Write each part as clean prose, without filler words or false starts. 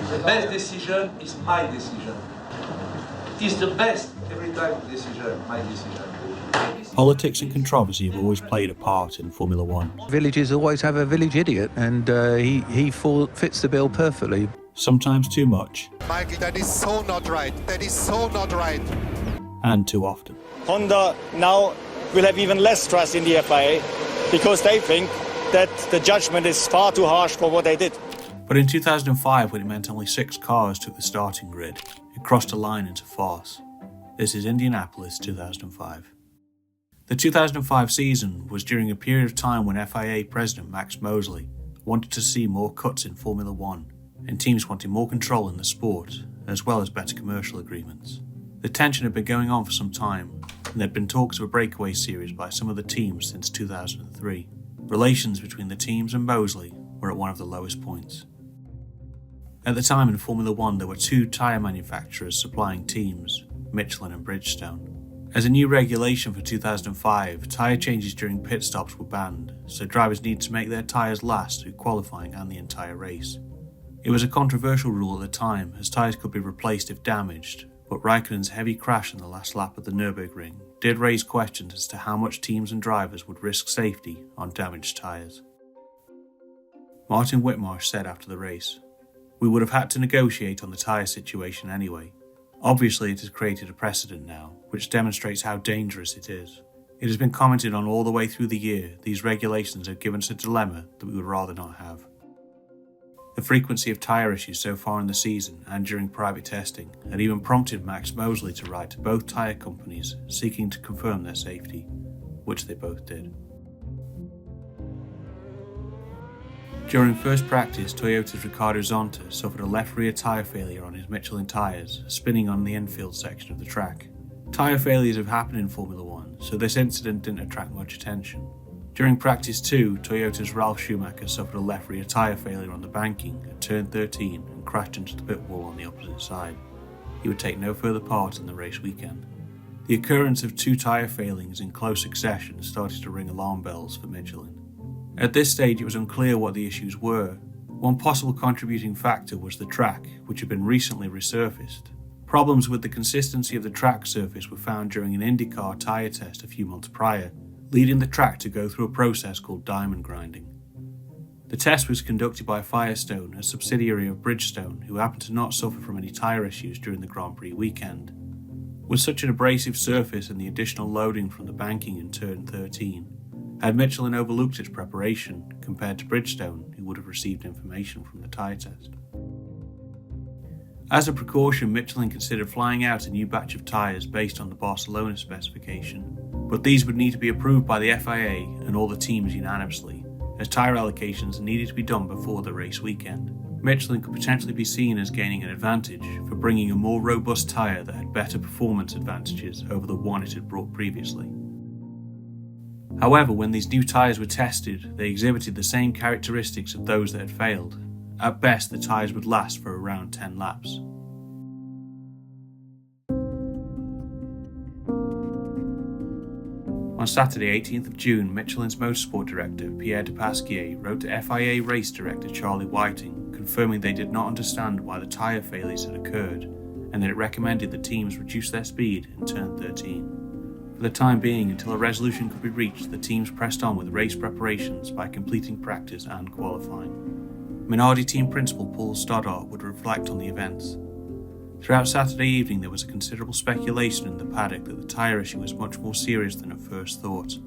The best decision is my decision. It is the best every time decision, my decision. Politics and controversy have always played a part in Formula One. Villages always have a village idiot, and he fits the bill perfectly. Sometimes too much. Michael, that is so not right. That is so not right. And too often. Honda now will have even less trust in the FIA because they think that the judgment is far too harsh for what they did. But in 2005, when it meant only 6 cars took the starting grid, it crossed a line into farce. This is Indianapolis 2005. The 2005 season was during a period of time when FIA President Max Mosley wanted to see more cuts in Formula One, and teams wanted more control in the sport, as well as better commercial agreements. The tension had been going on for some time, and there had been talks of a breakaway series by some of the teams since 2003. Relations between the teams and Mosley were at one of the lowest points. At the time in Formula One, there were 2 tyre manufacturers supplying teams, Michelin and Bridgestone. As a new regulation for 2005, tyre changes during pit stops were banned, so drivers needed to make their tyres last through qualifying and the entire race. It was a controversial rule at the time, as tyres could be replaced if damaged, but Raikkonen's heavy crash in the last lap of the Nürburgring did raise questions as to how much teams and drivers would risk safety on damaged tyres. Martin Whitmarsh said after the race, "We would have had to negotiate on the tyre situation anyway. Obviously it has created a precedent now, which demonstrates how dangerous it is. It has been commented on all the way through the year. These regulations have given us a dilemma that we would rather not have." The frequency of tyre issues so far in the season and during private testing had even prompted Max Mosley to write to both tyre companies seeking to confirm their safety, which they both did. During first practice, Toyota's Ricardo Zonta suffered a left rear tyre failure on his Michelin tyres, spinning on the infield section of the track. Tyre failures have happened in Formula One, so this incident didn't attract much attention. During practice 2, Toyota's Ralf Schumacher suffered a left rear tyre failure on the banking at turn 13 and crashed into the pit wall on the opposite side. He would take no further part in the race weekend. The occurrence of 2 tyre failings in close succession started to ring alarm bells for Michelin. At this stage, it was unclear what the issues were. One possible contributing factor was the track, which had been recently resurfaced. Problems with the consistency of the track surface were found during an IndyCar tyre test a few months prior, leading the track to go through a process called diamond grinding. The test was conducted by Firestone, a subsidiary of Bridgestone, who happened to not suffer from any tyre issues during the Grand Prix weekend. With such an abrasive surface and the additional loading from the banking in turn 13, had Michelin overlooked its preparation compared to Bridgestone, who would have received information from the tyre test? As a precaution, Michelin considered flying out a new batch of tyres based on the Barcelona specification, but these would need to be approved by the FIA and all the teams unanimously, as tyre allocations needed to be done before the race weekend. Michelin could potentially be seen as gaining an advantage for bringing a more robust tyre that had better performance advantages over the one it had brought previously. However, when these new tyres were tested, they exhibited the same characteristics of those that had failed. At best, the tyres would last for around 10 laps. On Saturday, 18th of June, Michelin's motorsport director, Pierre de Pasquier, wrote to FIA race director Charlie Whiting, confirming they did not understand why the tyre failures had occurred, and that it recommended the teams reduce their speed in turn 13. For the time being, until a resolution could be reached, the teams pressed on with race preparations by completing practice and qualifying. Minardi team principal Paul Stoddart would reflect on the events. Throughout Saturday evening, there was a considerable speculation in the paddock that the tyre issue was much more serious than at first thought.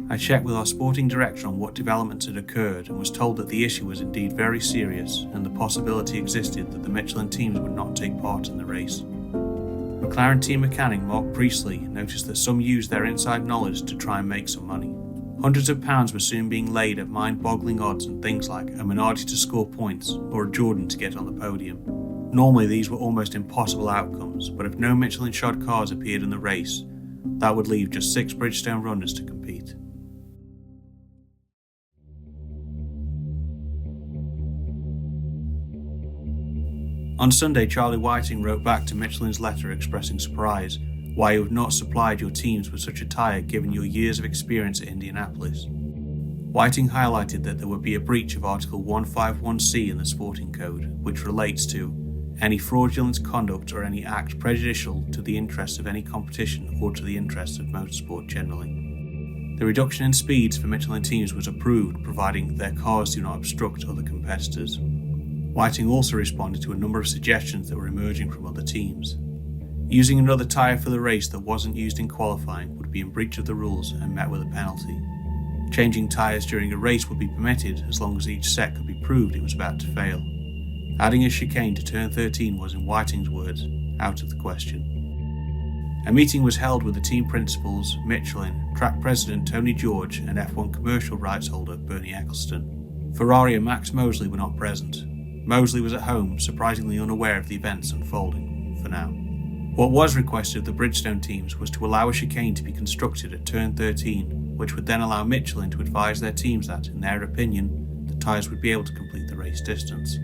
I checked with our sporting director on what developments had occurred and was told that the issue was indeed very serious and the possibility existed that the Michelin teams would not take part in the race. McLaren team mechanic Mark Priestley noticed that some used their inside knowledge to try and make some money. Hundreds of pounds were soon being laid at mind-boggling odds on things like a Minardi to score points or a Jordan to get on the podium. Normally these were almost impossible outcomes, but if no Michelin-shod cars appeared in the race, that would leave just 6 Bridgestone runners to compete. On Sunday, Charlie Whiting wrote back to Michelin's letter expressing surprise why you have not supplied your teams with such a tyre given your years of experience at Indianapolis. Whiting highlighted that there would be a breach of Article 151C in the Sporting Code, which relates to any fraudulent conduct or any act prejudicial to the interests of any competition or to the interests of motorsport generally. The reduction in speeds for Michelin teams was approved, providing their cars do not obstruct other competitors. Whiting also responded to a number of suggestions that were emerging from other teams. Using another tyre for the race that wasn't used in qualifying would be in breach of the rules and met with a penalty. Changing tyres during a race would be permitted as long as each set could be proved it was about to fail. Adding a chicane to turn 13 was, in Whiting's words, out of the question. A meeting was held with the team principals, Michelin, track president Tony George and F1 commercial rights holder Bernie Ecclestone. Ferrari and Max Mosley were not present. Mosley was at home, surprisingly unaware of the events unfolding, for now. What was requested of the Bridgestone teams was to allow a chicane to be constructed at turn 13, which would then allow Michelin to advise their teams that, in their opinion, the tyres would be able to complete the race distance.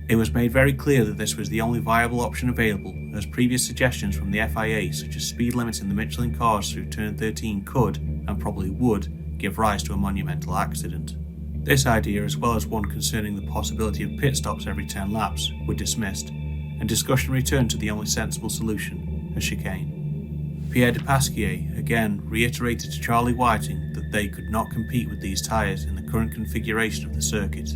It was made very clear that this was the only viable option available, as previous suggestions from the FIA, such as speed limits in the Michelin cars through turn 13 could, and probably would, give rise to a monumental accident. This idea, as well as one concerning the possibility of pit stops every 10 laps, were dismissed, and discussion returned to the only sensible solution, a chicane. Pierre de Pasquier again reiterated to Charlie Whiting that they could not compete with these tyres in the current configuration of the circuit,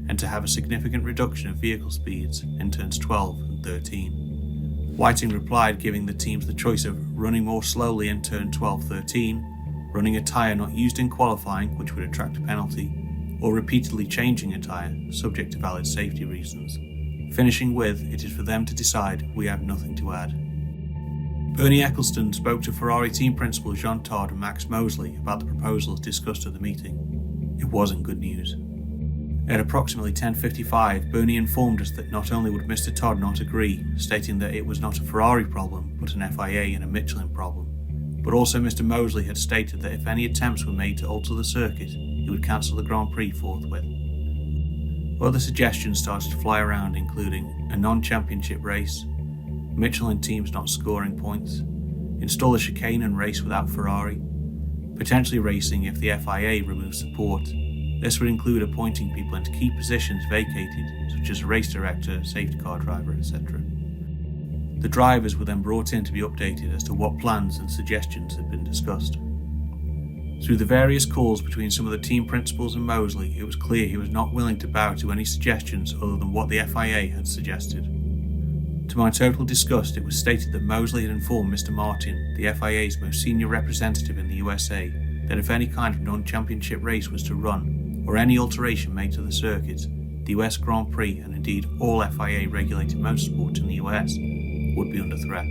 and to have a significant reduction of vehicle speeds in turns 12 and 13. Whiting replied, giving the teams the choice of running more slowly in turn 12-13, running a tyre not used in qualifying, which would attract a penalty, or repeatedly changing a tyre, subject to valid safety reasons. Finishing with, it is for them to decide, we have nothing to add. Bernie Ecclestone spoke to Ferrari team principal Jean Todt and Max Mosley about the proposals discussed at the meeting. It wasn't good news. At approximately 10:55, Bernie informed us that not only would Mr. Todt not agree, stating that it was not a Ferrari problem, but an FIA and a Michelin problem, but also Mr. Mosley had stated that if any attempts were made to alter the circuit, he would cancel the Grand Prix forthwith. Other suggestions started to fly around, including a non-championship race, Michelin teams not scoring points, install a chicane and race without Ferrari, potentially racing if the FIA removes support. This would include appointing people into key positions vacated, such as a race director, safety car driver, etc. The drivers were then brought in to be updated as to what plans and suggestions had been discussed. Through the various calls between some of the team principals and Mosley, it was clear he was not willing to bow to any suggestions other than what the FIA had suggested. To my total disgust, it was stated that Mosley had informed Mr. Martin, the FIA's most senior representative in the USA, that if any kind of non-championship race was to run, or any alteration made to the circuit, the US Grand Prix, and indeed all FIA-regulated motorsport in the US, would be under threat.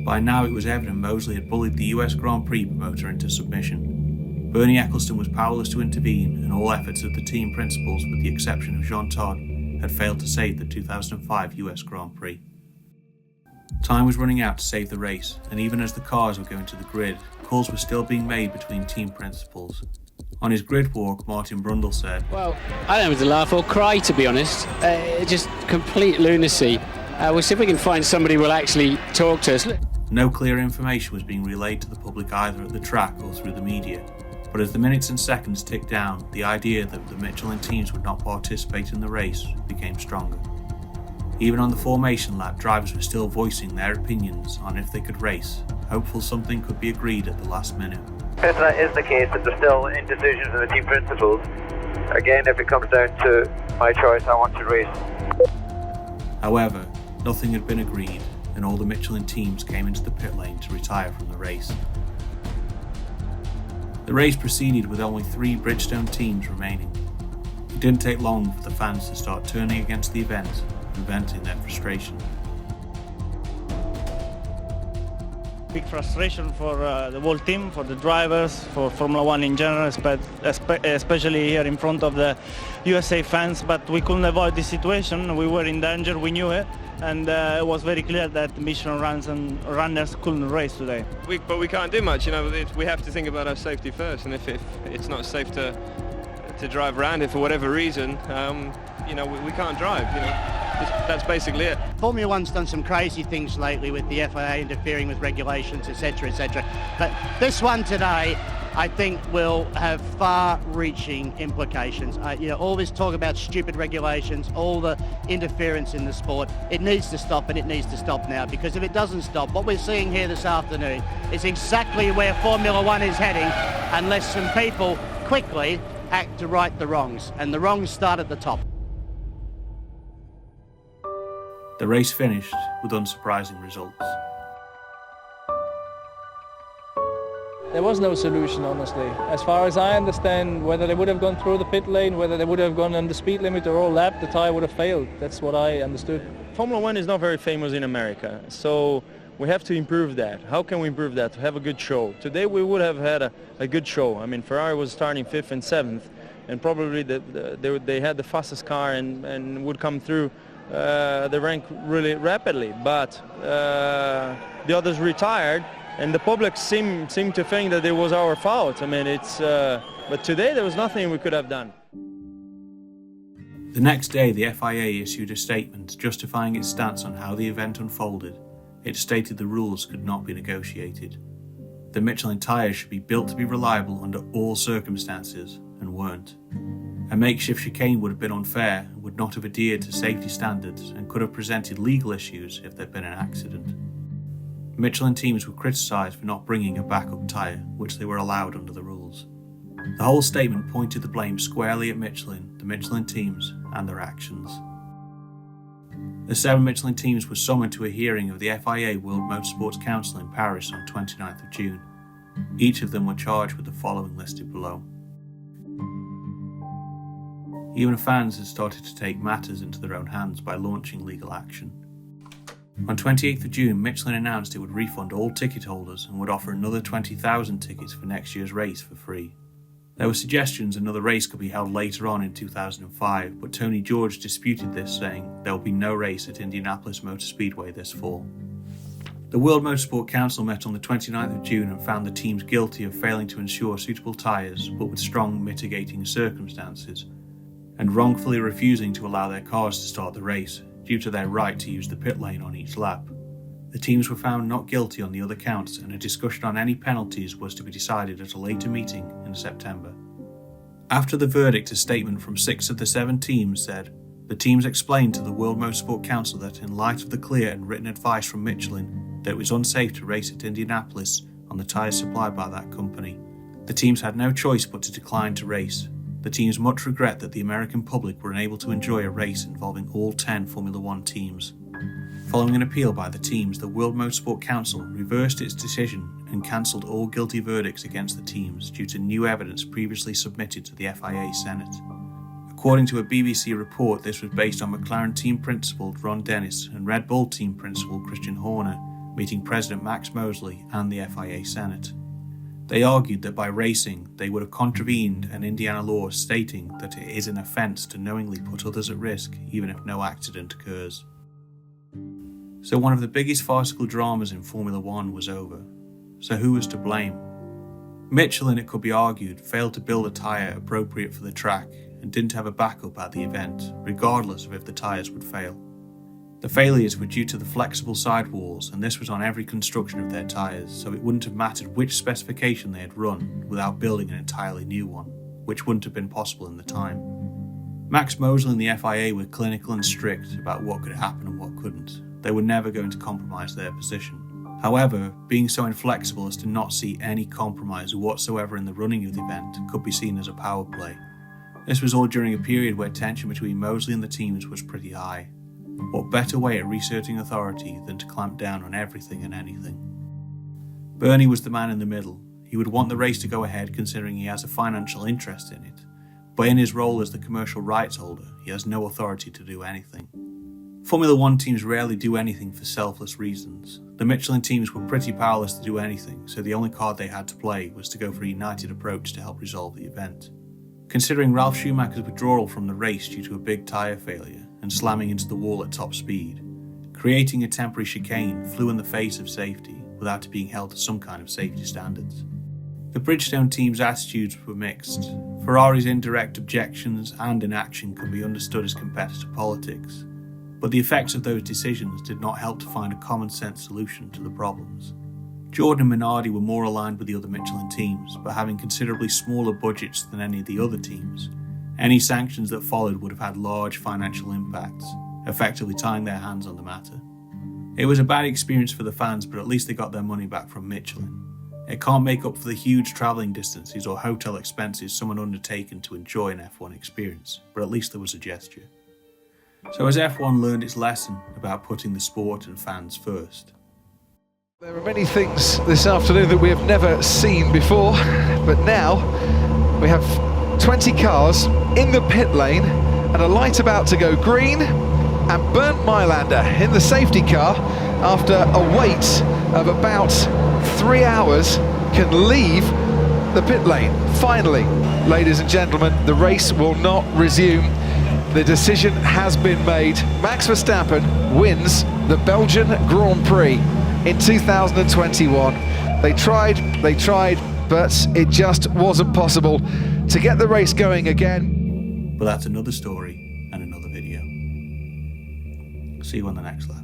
By now it was evident Mosley had bullied the US Grand Prix promoter into submission. Bernie Ecclestone was powerless to intervene, and all efforts of the team principals, with the exception of Jean Todt, had failed to save the 2005 US Grand Prix. Time was running out to save the race, and even as the cars were going to the grid, calls were still being made between team principals. On his grid walk, Martin Brundle said, "Well, I don't know whether to laugh or cry, to be honest. Just complete lunacy. We'll see if we can find somebody who will actually talk to us." No clear information was being relayed to the public either at the track or through the media, but as the minutes and seconds ticked down, the idea that the Michelin teams would not participate in the race became stronger. Even on the formation lap, drivers were still voicing their opinions on if they could race, hopeful something could be agreed at the last minute. If that is the case, that there's still indecision in the team principals, again, if it comes down to my choice, I want to race. However, nothing had been agreed, and all the Michelin teams came into the pit lane to retire from the race. The race proceeded with only 3 Bridgestone teams remaining. It didn't take long for the fans to start turning against the event and venting their frustration. Big frustration for the whole team, for the drivers, for Formula One in general, especially here in front of the USA fans. But we couldn't avoid this situation. We were in danger, we knew it, and it was very clear that Michelin runners couldn't race today. But we can't do much, you know. We have to think about our safety first, and if it's not safe to drive around here for whatever reason, you know, we can't drive, you know. That's basically it. Formula One's done some crazy things lately with the FIA interfering with regulations, etc., etc. But this one today, I think will have far-reaching implications. All this talk about stupid regulations, all the interference in the sport, it needs to stop, and it needs to stop now, because if it doesn't stop, what we're seeing here this afternoon is exactly where Formula One is heading, unless some people quickly act to right the wrongs, and the wrongs start at the top. The race finished with unsurprising results. There was no solution, honestly. As far as I understand, whether they would have gone through the pit lane, whether they would have gone on the speed limit or all lap, the tyre would have failed. That's what I understood. Formula One is not very famous in America, so we have to improve that. How can we improve that? To have a good show. Today we would have had a good show. I mean, Ferrari was starting 5th and 7th, and probably they had the fastest car and would come through the rank really rapidly. But the others retired, and the public seemed to think that it was our fault. I mean, but today there was nothing we could have done. The next day, the FIA issued a statement justifying its stance on how the event unfolded. It stated the rules could not be negotiated. The Michelin tyres should be built to be reliable under all circumstances, and weren't. A makeshift chicane would have been unfair, would not have adhered to safety standards, and could have presented legal issues if there had been an accident. Michelin teams were criticised for not bringing a backup tyre, which they were allowed under the rules. The whole statement pointed the blame squarely at Michelin, the Michelin teams, and their actions. The 7 Michelin teams were summoned to a hearing of the FIA World Motorsports Council in Paris on 29th of June. Each of them were charged with the following listed below. Even fans had started to take matters into their own hands by launching legal action. On 28th of June, Michelin announced it would refund all ticket holders and would offer another 20,000 tickets for next year's race for free. There were suggestions another race could be held later on in 2005, but Tony George disputed this, saying there will be no race at Indianapolis Motor Speedway this fall. The World Motorsport Council met on the 29th of June and found the teams guilty of failing to ensure suitable tyres, but with strong mitigating circumstances, and wrongfully refusing to allow their cars to start the race, due to their right to use the pit lane on each lap. The teams were found not guilty on the other counts, and a discussion on any penalties was to be decided at a later meeting in September. After the verdict, a statement from 6 of the 7 teams said, "The teams explained to the World Motorsport Council that in light of the clear and written advice from Michelin that it was unsafe to race at Indianapolis on the tyres supplied by that company, the teams had no choice but to decline to race. The teams much regret that the American public were unable to enjoy a race involving all 10 Formula One teams." Following an appeal by the teams, the World Motorsport Council reversed its decision and cancelled all guilty verdicts against the teams due to new evidence previously submitted to the FIA Senate. According to a BBC report, this was based on McLaren team principal Ron Dennis and Red Bull team principal Christian Horner meeting President Max Mosley and the FIA Senate. They argued that by racing, they would have contravened an Indiana law stating that it is an offence to knowingly put others at risk, even if no accident occurs. So one of the biggest farcical dramas in Formula One was over. So who was to blame? Michelin, it could be argued, failed to build a tyre appropriate for the track and didn't have a backup at the event, regardless of if the tyres would fail. The failures were due to the flexible sidewalls, and this was on every construction of their tyres, so it wouldn't have mattered which specification they had run without building an entirely new one, which wouldn't have been possible in the time. Max Mosley and the FIA were clinical and strict about what could happen and what couldn't. They were never going to compromise their position. However, being so inflexible as to not see any compromise whatsoever in the running of the event could be seen as a power play. This was all during a period where tension between Mosley and the teams was pretty high. What better way at reasserting authority than to clamp down on everything and anything? Bernie was the man in the middle. He would want the race to go ahead considering he has a financial interest in it, but in his role as the commercial rights holder, he has no authority to do anything. Formula One teams rarely do anything for selfless reasons. The Michelin teams were pretty powerless to do anything, so the only card they had to play was to go for a united approach to help resolve the event. Considering Ralf Schumacher's withdrawal from the race due to a big tyre failure and slamming into the wall at top speed, creating a temporary chicane flew in the face of safety without it being held to some kind of safety standards. The Bridgestone team's attitudes were mixed. Ferrari's indirect objections and inaction can be understood as competitive politics, but the effects of those decisions did not help to find a common-sense solution to the problems. Jordan and Minardi were more aligned with the other Michelin teams, but having considerably smaller budgets than any of the other teams. Any sanctions that followed would have had large financial impacts, effectively tying their hands on the matter. It was a bad experience for the fans, but at least they got their money back from Michelin. It can't make up for the huge travelling distances or hotel expenses someone undertaken to enjoy an F1 experience, but at least there was a gesture. So has F1 learned its lesson about putting the sport and fans first? There are many things this afternoon that we have never seen before, but now we have 20 cars in the pit lane and a light about to go green, and Bernd Mailander in the safety car, after a wait of about 3 hours, can leave the pit lane. Finally, ladies and gentlemen, the race will not resume. The decision has been made. Max Verstappen wins the Belgian Grand Prix in 2021. They tried, but it just wasn't possible to get the race going again. But that's another story and another video. See you on the next lap.